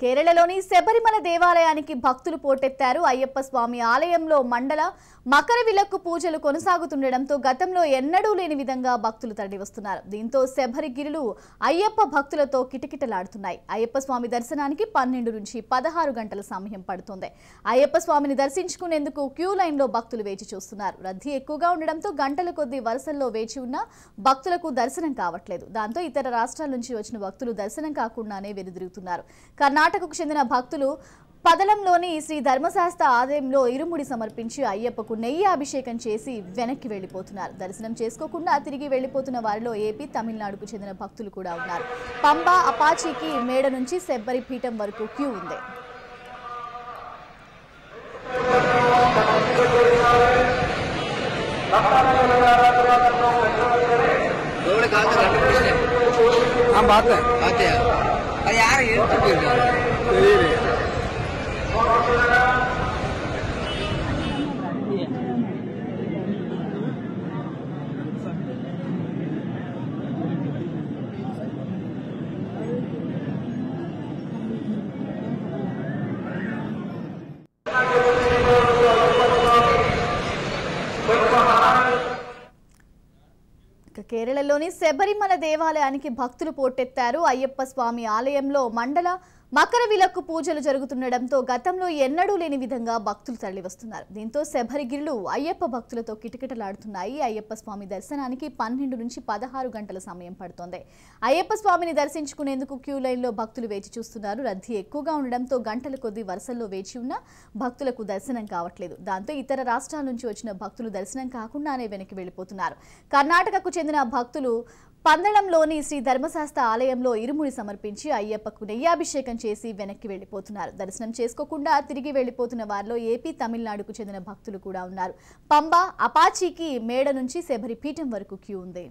కేరళలోని శబరిమల దేవాలయానికి భక్తులు పోటెత్తారు. అయ్యప్ప స్వామి ఆలయంలో మండల మకర విలక్కు పూజలు కొనసాగుతుండటంతో గతంలో ఎన్నడూ లేని విధంగా భక్తులు తరలివస్తున్నారు. దీంతో శబరిగిరులు అయ్యప్ప భక్తులతో కిటకిటలాడుతున్నాయి. అయ్యప్ప స్వామి దర్శనానికి 12 నుంచి 16 గంటల సమయం పడుతోంది. అయ్యప్ప స్వామిని దర్శించుకునేందుకు క్యూ లైన్లో భక్తులు వేచి చూస్తున్నారు. రద్దీ ఎక్కువగా ఉండడంతో గంటల కొద్దీ వరుసల్లో వేచి ఉన్న భక్తులకు దర్శనం కావట్లేదు. దాంతో ఇతర రాష్ట్రాల నుంచి వచ్చిన భక్తులు దర్శనం కాకుండానే వెనుదిరుగుతున్నారు. కర్ణాటకకు చెందిన భక్తులు పదలంలోని శ్రీ ధర్మశాస్త్ర ఆలయంలో ఇరుముడి సమర్పించి అయ్యప్పకు నెయ్యి అభిషేకం చేసి వెనక్కి వెళ్లిపోతున్నారు. దర్శనం చేసుకోకుండా తిరిగి వెళ్లిపోతున్న వారిలో ఏపీ, తమిళనాడుకు చెందిన భక్తులు కూడా ఉన్నారు. పంబా, అపాచీకి మేడ నుంచి శబరి పీఠం వరకు క్యూ ఉంది. కేరళలోని శబరిమల దేవాలయానికి భక్తులు పోటెత్తారు. అయ్యప్ప స్వామి ఆలయంలో మండల మకర విలక్కు పూజలు జరుగుతుండటంతో గతంలో ఎన్నడూ లేని విధంగా భక్తులు తరలివస్తున్నారు. దీంతో శబరిగిరులు అయ్యప్ప భక్తులతో కిటకిటలాడుతున్నాయి. అయ్యప్ప స్వామి దర్శనానికి 12 నుంచి 16 గంటల సమయం పడుతోంది. అయ్యప్ప స్వామిని దర్శించుకునేందుకు క్యూ లైన్లో భక్తులు వేచి చూస్తున్నారు. రద్దీ ఎక్కువగా ఉండడంతో గంటల కొద్దీ వరుసల్లో వేచి ఉన్న భక్తులకు దర్శనం కావట్లేదు. దాంతో ఇతర రాష్ట్రాల నుంచి వచ్చిన భక్తులు దర్శనం కాకుండానే వెనక్కి వెళ్లిపోతున్నారు. కర్ణాటకకు చెందిన భక్తులు పందళంలోని శ్రీ ధర్మశాస్త్ర ఆలయంలో ఇరుముడి సమర్పించి అయ్యప్పకు నెయ్యాభిషేకం చేసి వెనక్కి వెళ్లిపోతున్నారు. దర్శనం చేసుకోకుండా తిరిగి వెళ్లిపోతున్న వారిలో ఏపీ, తమిళనాడుకు చెందిన భక్తులు కూడా ఉన్నారు. పంబా, అపాచీకి మేడ నుంచి శబరి పీఠం వరకు క్యూ ఉంది.